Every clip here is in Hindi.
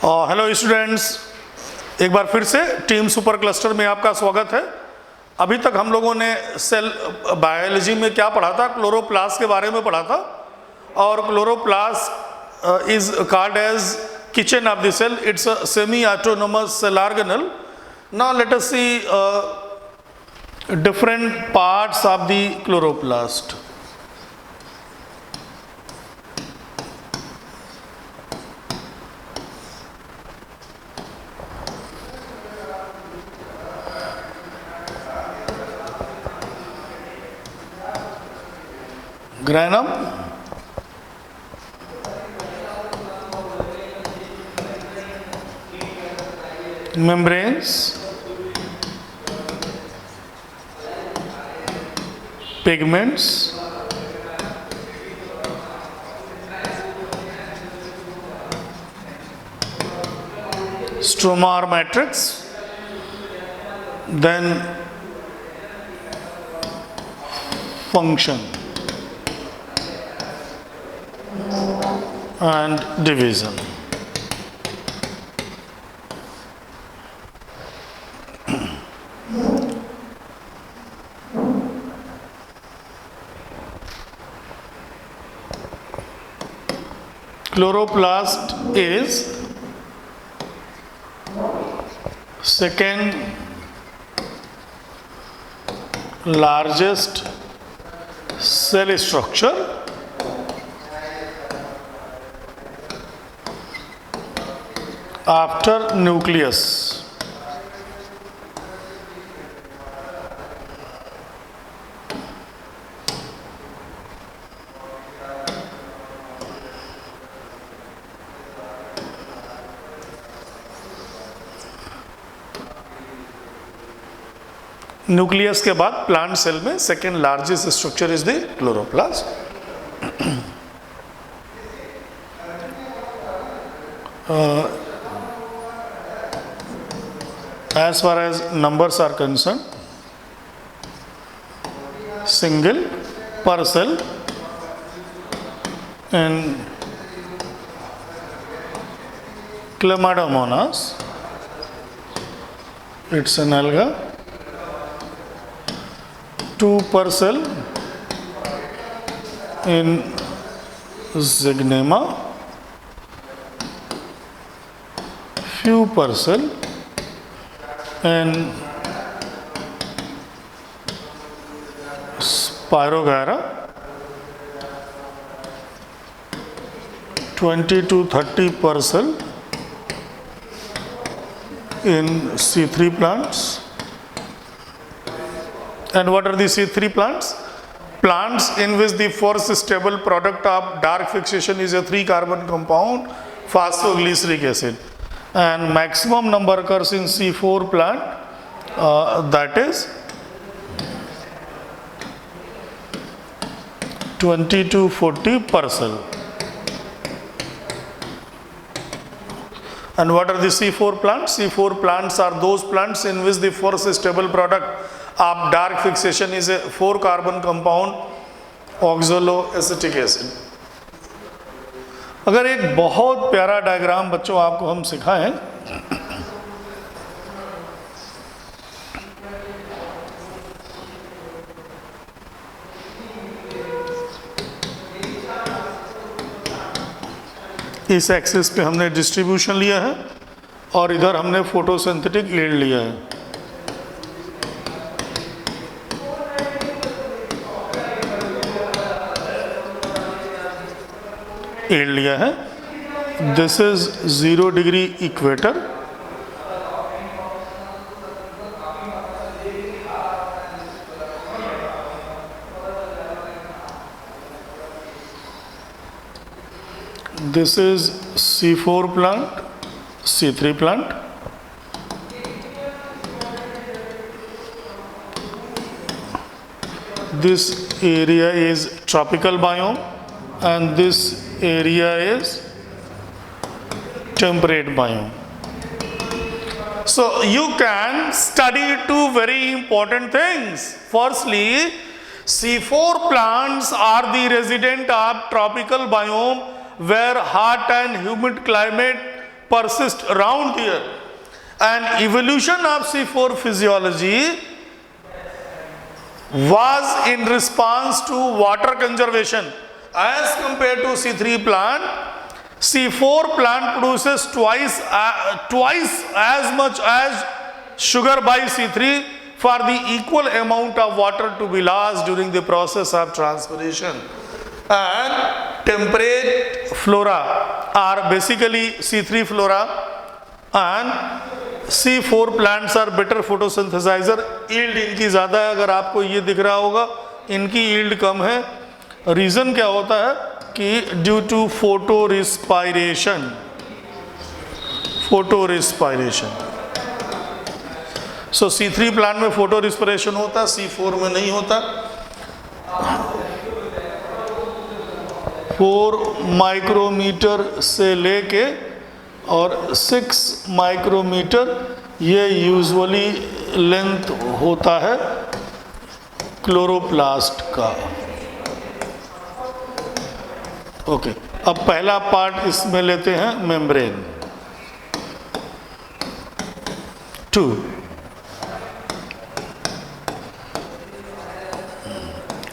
हेलो स्टूडेंट्स, एक बार फिर से टीम सुपर क्लस्टर में आपका स्वागत है। अभी तक हम लोगों ने सेल बायोलॉजी में क्या पढ़ा था, क्लोरोप्लास्ट के बारे में पढ़ा था। और chloroplast is called as kitchen of the cell, it's a semi autonomous cell organelle. Now let us see different parts of the chloroplast. Granum, membranes, pigments, stroma or matrix, then function and division. Chloroplast is second largest cell structure after nucleus. Nucleus के बाद प्लांट सेल में second largest structure is the chloroplast. As far as numbers are concerned, single per cell in Chlamydomonas, it's an alga. 2 per cell in Zygnema, few per cell in Spirogyra, 20 to 30 per cell in C3 plants. And what are the C3 plants? Plants in which the first stable product of dark fixation is a 3-carbon compound, phosphoglyceric acid. And maximum number occurs in C4 plant, that is 20 to 40 per cell. And what are the C4 plants? C4 plants are those plants in which the first stable product of dark fixation is a 4-carbon compound, oxaloacetic acid. अगर एक बहुत प्यारा डायग्राम बच्चों आपको हम सिखाएं, इस एक्सिस पे हमने डिस्ट्रीब्यूशन लिया है और इधर हमने फोटोसिंथेटिक यील्ड लिया है। यील्ड लिया है, this is 0 degree equator, this is C4 plant, C3 plant, this area is tropical biome and this area is temperate biome. So you can study two very important things. Firstly, C4 plants are the resident of tropical biome where hot and humid climate persist around here. And evolution of C4 physiology was in response to water conservation. As compared to C3 plant, C4 plant produces twice as much as sugar by C3 for the equal amount of water to be lost during the process of transpiration. And temperate flora are basically C3 flora, and C4 plants are better photosynthesizer. Yield इनकी ज़्यादा है, अगर आपको ये दिख रहा होगा इनकी yield कम है. रीज़न क्या होता है कि due to photo respiration. So C3 plant में फोटो रिस्पिरेशन होता है, C4 में नहीं होता. 4 माइक्रोमीटर से लेके और 6 माइक्रोमीटर ये यूजुअली लेंथ होता है क्लोरोप्लास्ट का. ओके, अब पहला पार्ट इसमें लेते हैं membrane. 2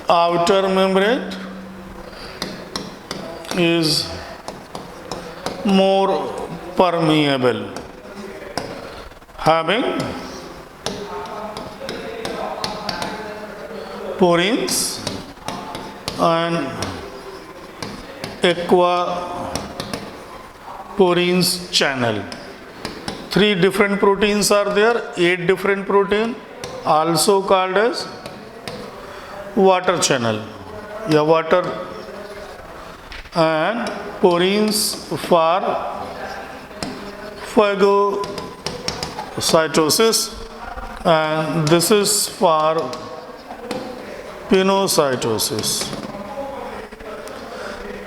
outer membrane is more permeable, having porins and aquaporins channel. 3 different proteins are there, 8 different protein, also called as water channel या water and porins for phagocytosis, and this is for pinocytosis.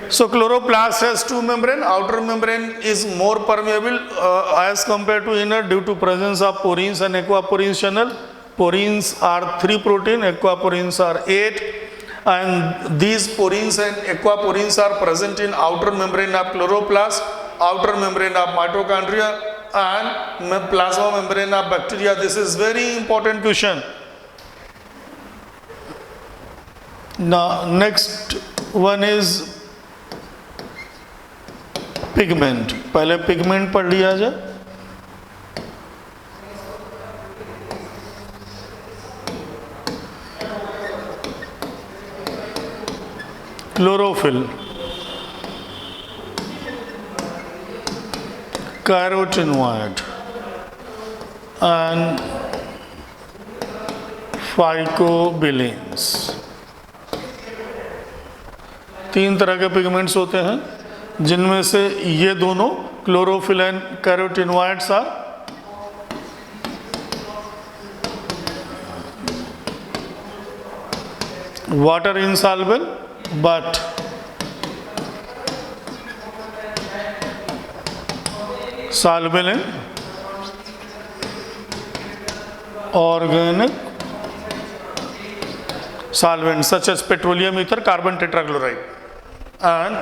So chloroplast has 2 membrane. Outer membrane is more permeable as compared to inner due to presence of porins and aquaporins channel. Porins are 3 protein, aquaporins are 8, and these porins and aquaporins are present in outer membrane of chloroplast, outer membrane of mitochondria, and plasma membrane of bacteria. This is very important question. Now next one is pigment. पहले pigment पढ़ लिया जाए. Chlorophyll, carotenoid and phycobilins. 3 तरह के पिगमेंट्स होते हैं, जिनमें से ये दोनों chlorophyll and carotenoids are water insoluble but soluble in organic solvents such as petroleum ether, carbon tetrachloride, and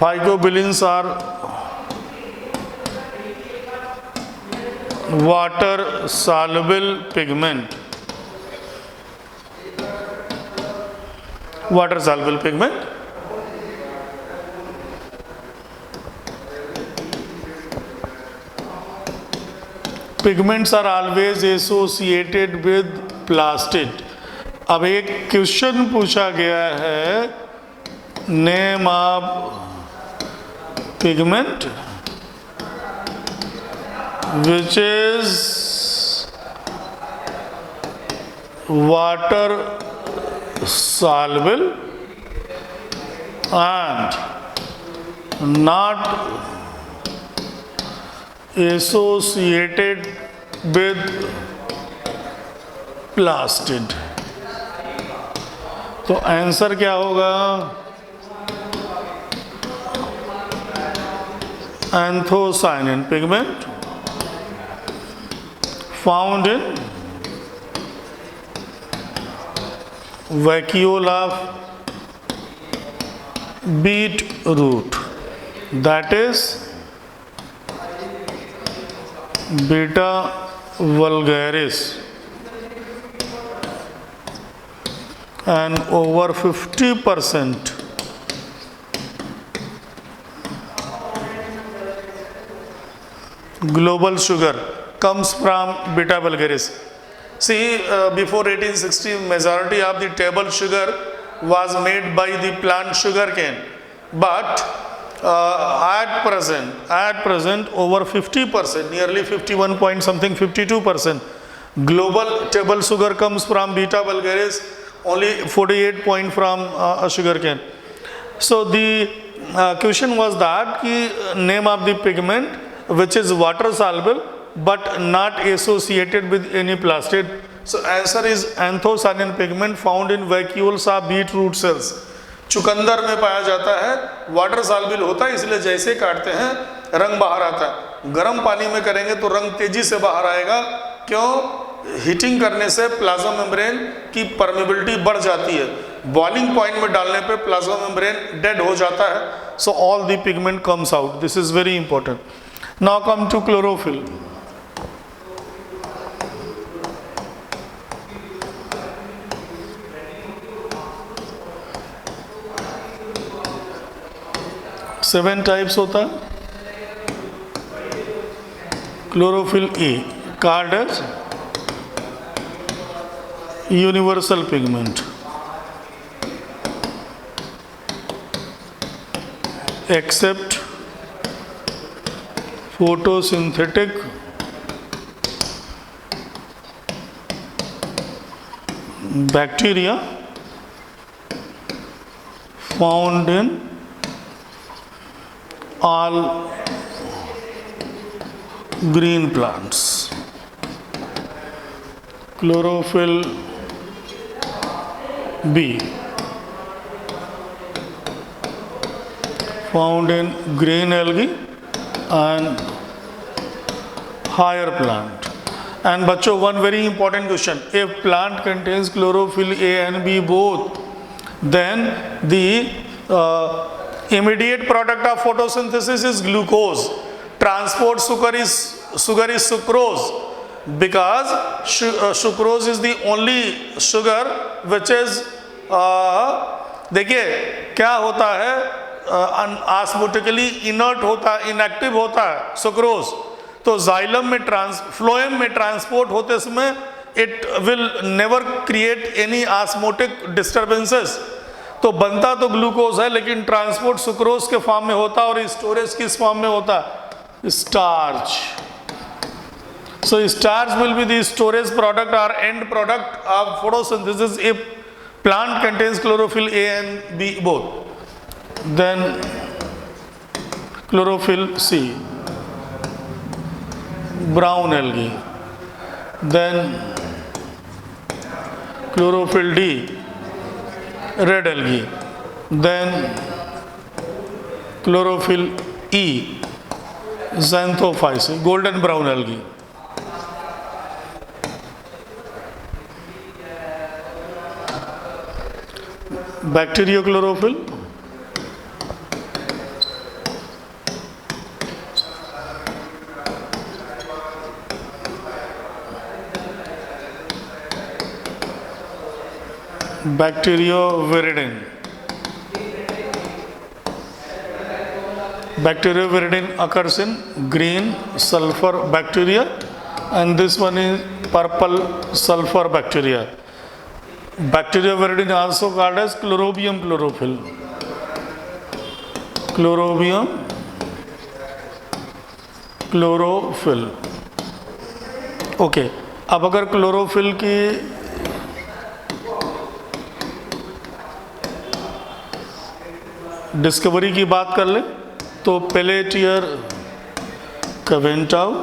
phycobilins are water soluble pigment. Water soluble pigment. Pigments are always associated with plastid. अब एक क्वेश्चन पूछा गया है, name of pigment which is water soluble and not associated with plastid. तो आंसर क्या होगा? Anthocyanin pigment found in vacuole of beet root, that is beta vulgaris and over 50% global sugar comes from beta vulgaris. See, before 1860 majority of the table sugar was made by the plant sugar cane, but at present over 50%, nearly 51 point something, 52% global table sugar comes from beta vulgaris, only 48 point from sugar cane. So the question was that name of the pigment which is water soluble but not associated with any plastid. So answer is anthocyanin pigment found in vacuoles of beetroot cells. चुकंदर में पाया जाता है, वाटर सॉल्युबल होता है, इसलिए जैसे काटते हैं रंग बाहर आता है। गर्म पानी में करेंगे तो रंग तेजी से बाहर आएगा, क्यों? हीटिंग करने से प्लाज्मा मेम्ब्रेन की परमेबिलिटी बढ़ जाती है, बॉइलिंग पॉइंट में डालने पे प्लाज्मा मेम्ब्रेन डेड हो जाता है। So all the pigment comes out, this is very important. Now come to chlorophyll. Seven types होता है। Chlorophyll A called as universal pigment, except photosynthetic bacteria found in all green plants. Chlorophyll B found in green algae and higher plant. And बच्चों, one very important question: if plant contains chlorophyll A and B both, then the immediate product of photosynthesis is glucose. Transport sugar is sucrose, because sucrose is the only sugar which is देखिए क्या होता है, ऑस्मोटिकली इनर्ट होता है, इनएक्टिव होता है सुक्रोज। तो जाइलम में फ्लोएम में ट्रांसपोर्ट होते समय it will never create any osmotic disturbances. तो बनता तो ग्लूकोज है, लेकिन ट्रांसपोर्ट सुक्रोज के फॉर्म में होता है, और स्टोरेज किस फॉर्म में होता है? Starch. So starch will be the storage product और end product of photosynthesis if plant contains chlorophyll A and B both. Then chlorophyll C brown algae, then chlorophyll D red algae, then chlorophyll E xanthophyce golden brown algae. Bacteriochlorophyll, Bacterioviridin. Bacterioviridin occurs in green sulfur bacteria, and this one is purple sulfur bacteria. Bacterioviridin also called as chlorobium chlorophyll. Chlorobium chlorophyll. Okay, अब अगर क्लोरोफिल की डिस्कवरी की बात कर ले तो Pelletier Caventou,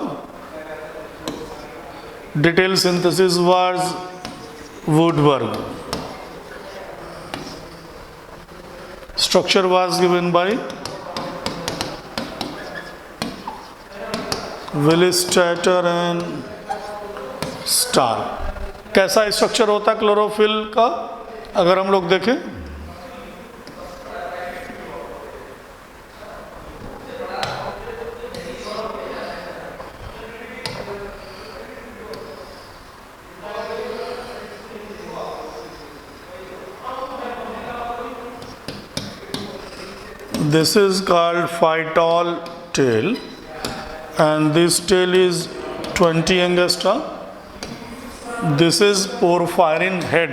detail synthesis was Woodward, structure was given by Willstatter and Starr. कैसा स्ट्रक्चर होता है क्लोरोफिल का अगर हम लोग देखें? this is called phytol tail, and this tail is 20 angstrom. This is porphyrin head.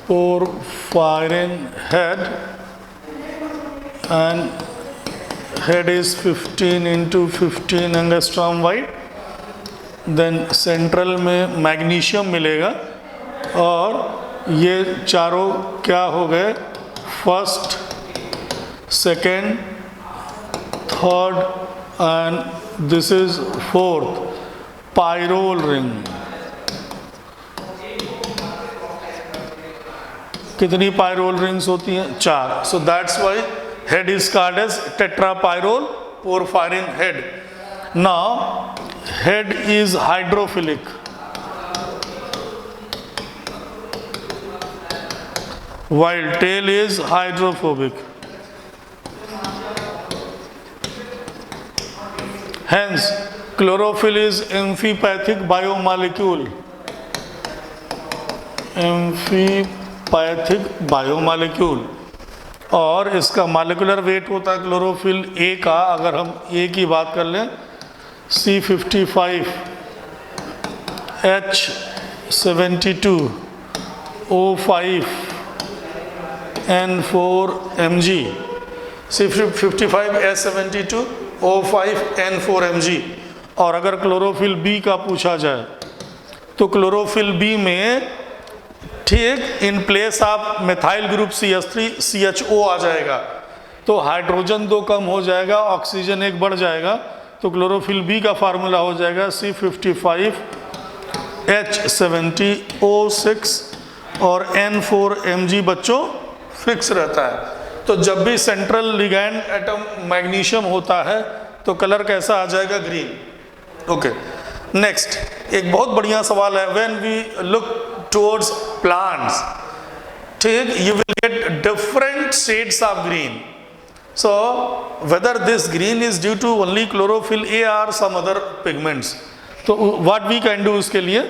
Porphyrin head, and head is 15 into 15 angstrom wide. Then central में मैग्नीशियम मिलेगा, और ये चारों क्या हो गए, first, second, third and this is fourth, pyrrole ring. कितनी पायरोल रिंग्स होती हैं? 4। So that's why head is called as tetrapyrrole porphyrin head. Now head is hydrophilic, while tail is hydrophobic. Hence, chlorophyll is amphipathic biomolecule. Amphipathic biomolecule, और इसका मॉलिक्यूलर वेट होता है क्लोरोफिल ए का, अगर हम ए की बात कर लें, C55 H72 O5 N4 Mg, C55 H72 O5 N4 Mg। और अगर क्लोरोफिल बी का पूछा जाए तो क्लोरोफिल बी में ठीक in place of methyl group CH3 CHO आ जाएगा, तो हाइड्रोजन 2 कम हो जाएगा, ऑक्सीजन 1 बढ़ जाएगा, तो क्लोरोफिल बी का फार्मूला हो जाएगा C55 H70 O6 और N4 Mg बच्चों फिक्स रहता है। तो जब भी सेंट्रल लिगैंड एटम मैग्नीशियम होता है तो कलर कैसा आ जाएगा? ग्रीन। ओके, नेक्स्ट एक बहुत बढ़िया सवाल है। When we look towards plants, ठीक, you will get different shades of green. So whether this green is due to only chlorophyll A or some other pigments, तो what we can do, उसके लिए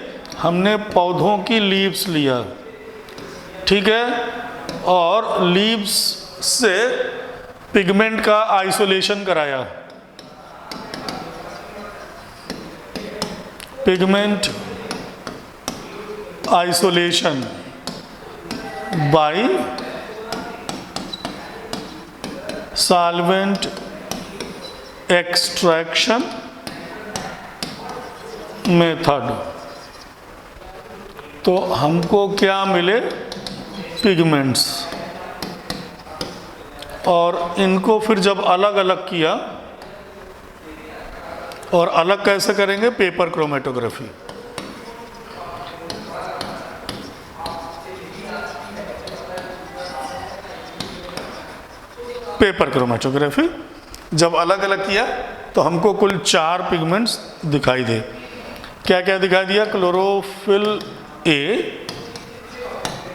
हमने पौधों की लीव्स लिया, ठीक है, और लीव्स से पिगमेंट का आइसोलेशन कराया। Pigment isolation bye solvent extraction method. तो हमको क्या मिले? पिगमेंट्स। और इनको फिर जब अलग अलग किया, और अलग कैसे करेंगे? Paper chromatography. पेपर क्रोमेटोग्राफी जब अलग अलग किया तो हमको कुल 4 पिगमेंट्स दिखाई दे। क्या क्या दिखाई दिया? Chlorophyll A,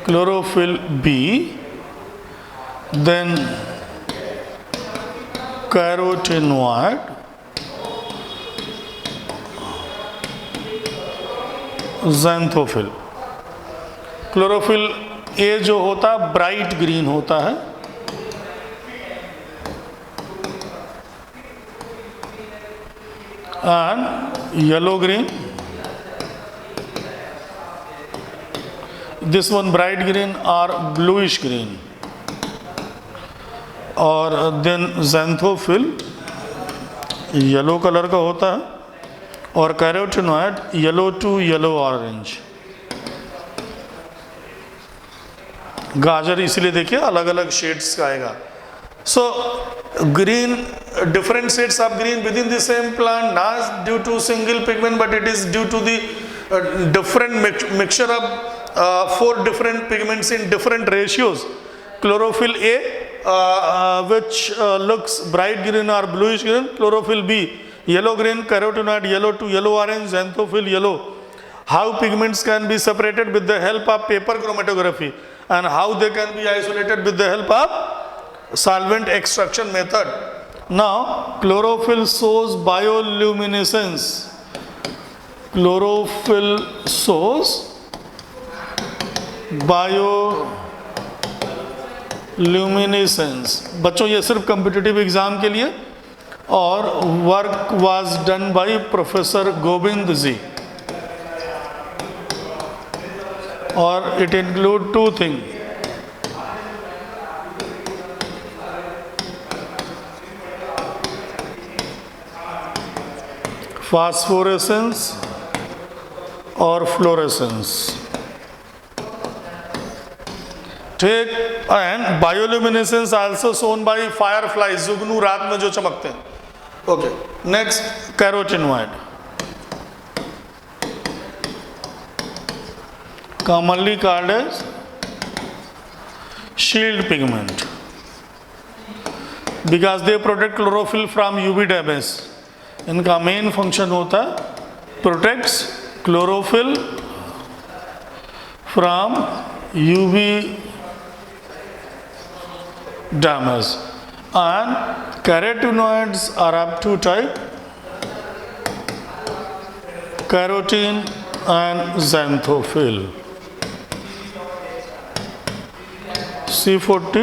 chlorophyll B, then carotenoid, xanthophyll. Chlorophyll A जो होता है ब्राइट ग्रीन होता है, and yellow green, this one bright green or bluish green, और then xanthophyll येलो कलर का होता है, और carotenoid yellow to yellow orange. गाजर इसलिए देखिए अलग अलग शेड्स का आएगा। So green, different shades of green within the same plant, not due to single pigment, but it is due to the different mixture of 4 different pigments in different ratios. Chlorophyll A, which looks bright green or bluish green. Chlorophyll B, yellow green. Carotenoid, yellow to yellow orange. Xanthophyll, yellow. How pigments can be separated with the help of paper chromatography, and how they can be isolated with the help of solvent extraction method. Now chlorophyll shows bioluminescence. Chlorophyll shows luminescence. बच्चों ये सिर्फ कॉम्पिटिटिव एग्जाम के लिए, और work was done by professor Govind ji, और it include two thing, phosphorescence और फ्लोरेसेंस, ठीक। And bioluminescence also shown by fireflies, जुगनू रात में जो चमकते हैं। Okay, next carotenoid, commonly called as shield pigment because they protect chlorophyll from UV damage। इनका मेन फंक्शन होता है protects chlorophyll from UV damage। and carotenoids are of two type, carotene and xanthophyll। C40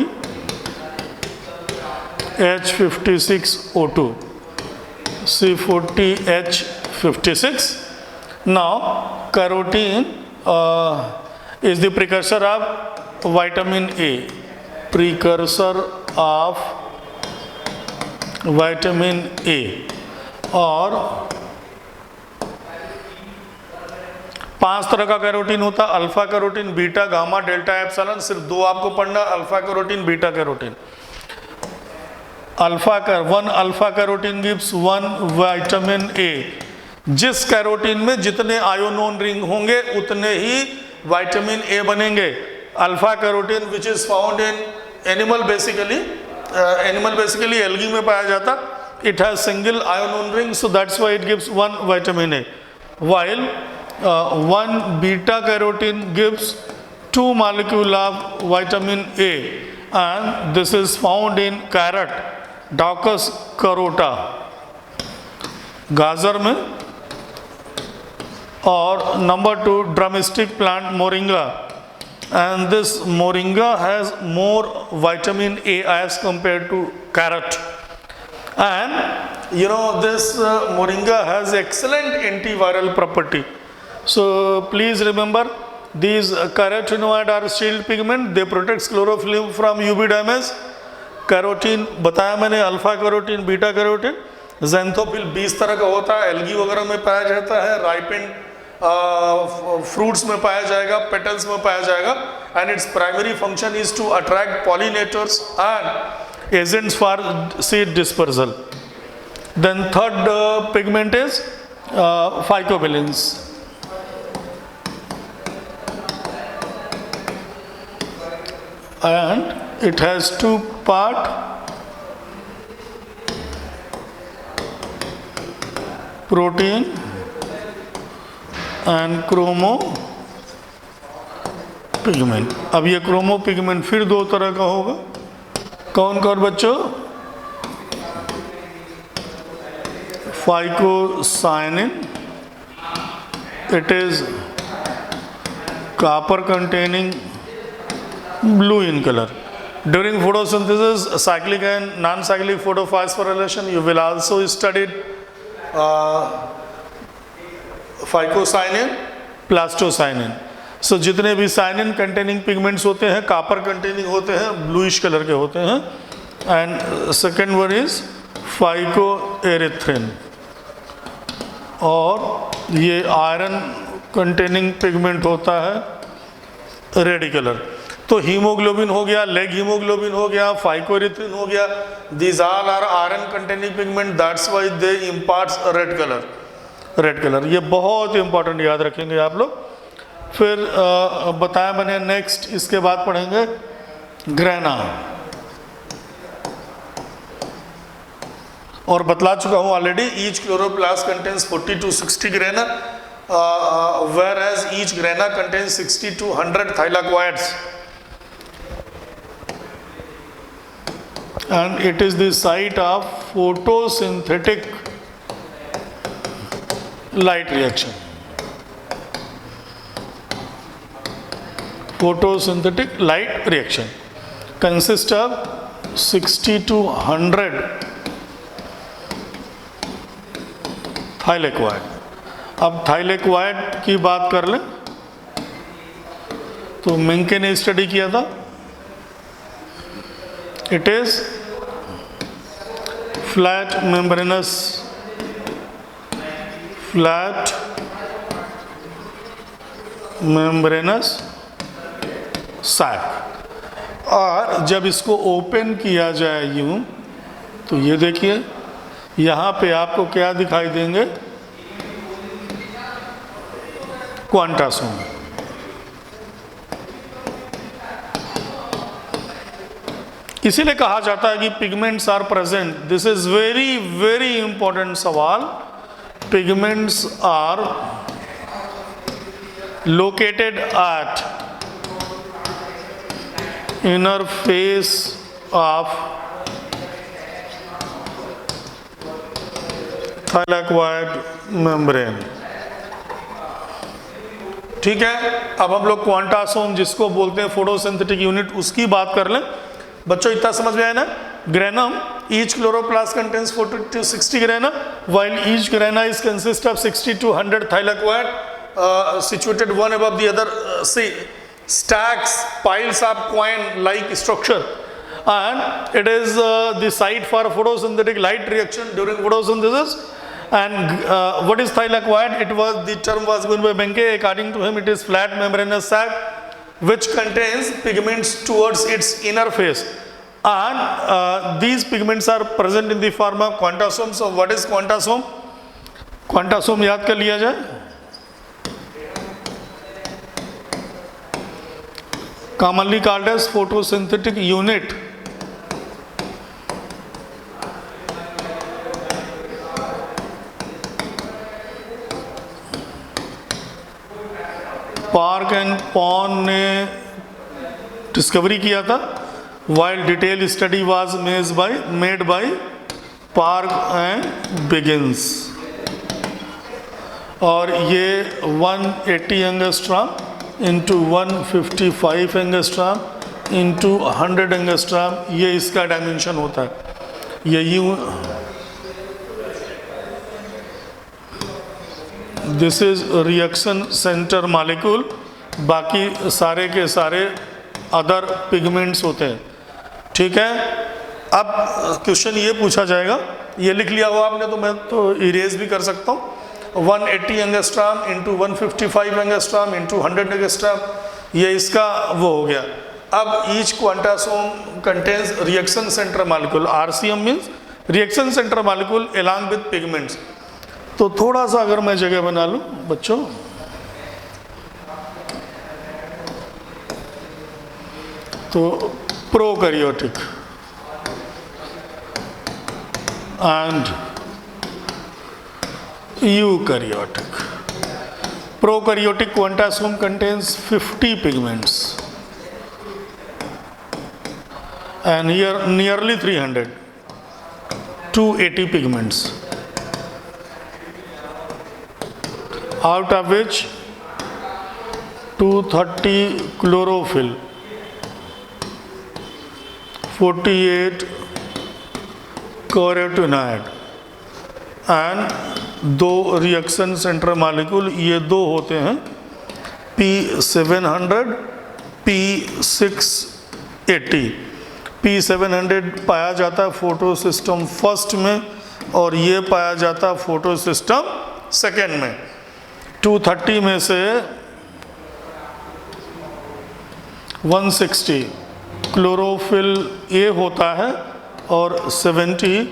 H56O2, C40 H56। now carotene is the precursor of vitamin A, precursor of vitamin A। और 5 तरह का कैरोटीन होता है, alpha carotene, beta, gamma, delta, epsilon. सिर्फ 2 आपको पढ़ना, alpha carotene, beta carotene. One alpha carotene gives 1 vitamin ए। जिस कैरोटीन में जितने आयोनोन रिंग होंगे उतने ही विटामिन ए बनेंगे। Alpha carotene which is found in animal, basically algae में पाया जाता। It has single ionone ring, so that's why it gives 1 vitamin A. while 1 beta carotene gives 2 molecule of vitamin A, and this is found in carrot, Daucus carota, गाजर में। और number 2 drumstick plant moringa, and this moringa has more vitamin A as compared to carrot। and you know this moringa has excellent antiviral property। so please remember these carotenoid are shield pigment, they protect chlorophyll from UV damage। Carotene बताया मैंने, alpha carotene, beta carotene. Xanthophyll 20 तरह का होता है, एल्गी वगैरह में पाया जाता है, राइपेंड फ्रूट्स में पाया जाएगा, पेटल्स में पाया जाएगा। And its primary function is to attract pollinators and agents for seed dispersal. Then third pigment is phycobilins. and it has 2 part, protein and chromo pigment। अब ये क्रोमो पिगमेंट फिर 2 तरह का होगा। कौन कौन बच्चों? Phycocyanin, it is copper containing, blue in color। During photosynthesis, cyclic and non-cyclic photophosphorylation, you will also study phycocyanin, plastocyanin। so जितने भी साइनिन कंटेनिंग पिगमेंट्स होते हैं कॉपर कंटेनिंग होते हैं, ब्लूइश कलर के होते हैं। And second one is phycoerythrin, और ये आयरन कंटेनिंग पिगमेंट होता है, रेड कलर। तो हीमोग्लोबिन हो गया, लेग हीमोग्लोबिन हो गया, फाइकोएरिथ्रिन हो गया, these all are iron containing pigment, that's why they imparts red colour. Red colour ये बहुत इंपॉर्टेंट, याद रखेंगे आप लोग। फिर बताया मैंने, नेक्स्ट इसके बाद पढ़ेंगे ग्रेना, और बतला चुका हूँ already, each chloroplast contains 40 to 60 grana, whereas each grana contains 60 to 100 thylakoids, and it is the site of photosynthetic light reaction। photosynthetic light reaction। Consist of 60 to 100 thylakoid. अब थाइलेक्वाइड की बात कर लें तो मेंके ने स्टडी किया था। It is flat membranous sac. और जब इसको ओपन किया जाए यूं तो ये देखिए यहाँ पे आपको क्या दिखाई देंगे, क्वांटासोम। इसीलिए कहा जाता है कि pigments are present. This is very very important सवाल। Pigments are located at inner face of thylakoid membrane. ठीक है, अब हम लोग क्वांटासोम जिसको बोलते हैं फोटोसिंथेटिक यूनिट, उसकी बात कर लें। बच्चों इतना समझ में आया ना? Granum, each chloroplast contains 40 to 60 grana, while each grana is consist of 60 to 100 thylakoid situated one above the other, say stacks, piles of coin like structure, and it is the site for photosynthetic light reaction during photosynthesis. And what is thylakoid? It was, the term was given by Benke. According to him, it is flat membranous sac which contains pigments towards its inner face, and these pigments are present in the form of quantasome. So what is quantasome? Quantasome याद कर लिया जाए। commonly called as photosynthetic unit। Park and Pon ने डिस्कवरी किया था, while detail study was made by Park and Biggins. और ये 180 angstrom into 155 angstrom into 100 angstrom, ये इसका डायमेंशन होता है। ये यूँ, this is reaction centre molecule, बाकी सारे के सारे अदर पिगमेंट्स होते हैं। ठीक है, अब क्वेश्चन ये पूछा जाएगा, ये लिख लिया हुआ आपने तो मैं तो इरेज भी कर सकता हूँ। 180 angstrom into 155 angstrom into 100 angstrom, ये इसका वो हो गया। अब each quantasome contains reaction centre molecule, RCM means reaction centre molecule along with pigments. तो थोड़ा सा अगर मैं जगह बना लूं बच्चों, तो prokaryotic and eukaryotic. Prokaryotic quantasome contains 50 pigments and here nearly 300, 280 pigments, out of which 230 chlorophyll, 48 carotenoid and 2 reaction centre molecule, ये 2 होते हैं P700, P680। P700 पाया जाता है फोटोसिस्टम फर्स्ट में और ये पाया जाता है फोटोसिस्टम सेकेंड में। 230 में से 160 क्लोरोफिल ए होता है और 70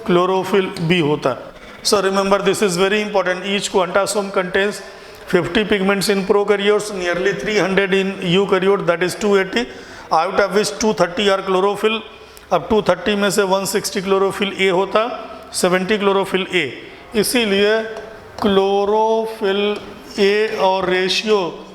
क्लोरोफिल बी होता है। So remember, this is very important. Each quantasome contains 50 pigments in prokaryotes, nearly 300 in eukaryote, that is 280, out of which 230 are chlorophyll। अब 230 में से 160 क्लोरोफिल ए होता, 70 क्लोरोफिल ए। इसीलिए क्लोरोफिल ए और रेशियो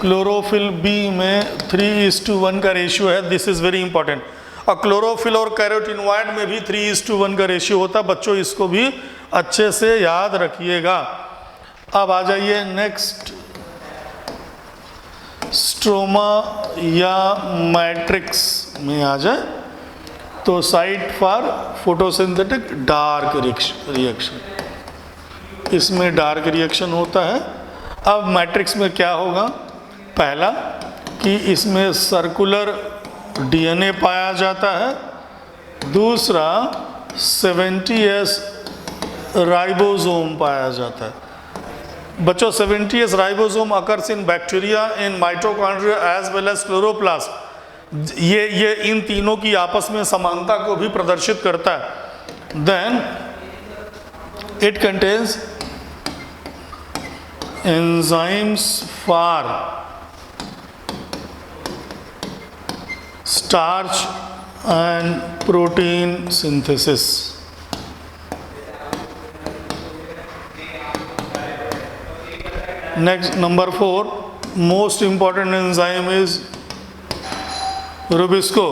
क्लोरोफिल बी में 3:1 का रेशियो है। This is very important. और क्लोरोफिल और कैरोटिनॉइड में भी 3:1 का रेशियो होता। बच्चों इसको भी अच्छे से याद रखिएगा। अब आ जाइए नेक्स्ट स्ट्रोमा या मैट्रिक्स में आ जाए तो site for photosynthetic dark reaction, इसमें डार्क रिएक्शन होता है। अब मैट्रिक्स में क्या होगा, पहला कि इसमें सर्कुलर डीएनए पाया जाता है, दूसरा 70S राइबोसोम पाया जाता है। बच्चों 70S ribosome occurs in bacteria, in mitochondria as well as chloroplast. ये इन तीनों की आपस में समानता को भी प्रदर्शित करता है। Then it contains enzymes for starch and protein synthesis. Next, number 4, most important enzyme is Rubisco,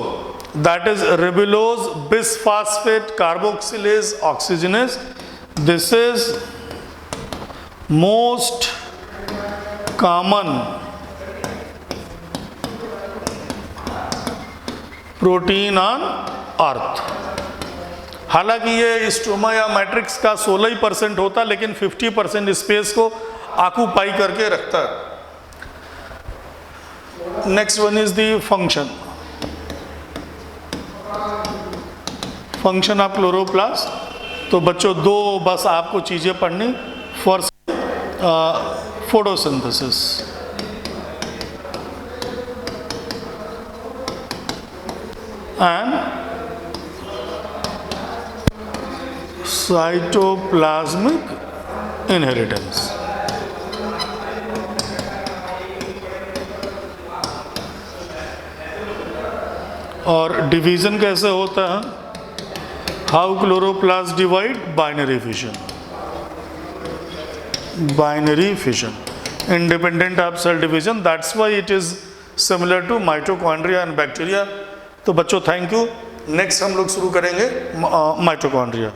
that is ribulose bisphosphate carboxylase oxygenase. This is most common protein on earth. हालांकि ये स्ट्रोमा या मैट्रिक्स का 16% होता है, लेकिन 50% स्पेस को ऑक्यूपाई करके रखता है। Next one is the function. Function of chloroplast. तो बच्चों दो बस आपको चीजें पढ़नी, first photosynthesis, and cytoplasmic inheritance। और डिवीजन कैसे होता है, how chloroplast divide, binary fission, binary fission independent of cell division, that's why it is similar to mitochondria and bacteria. तो बच्चों थैंक यू। नेक्स्ट हम लोग शुरू करेंगे माइटोकॉन्ड्रिया।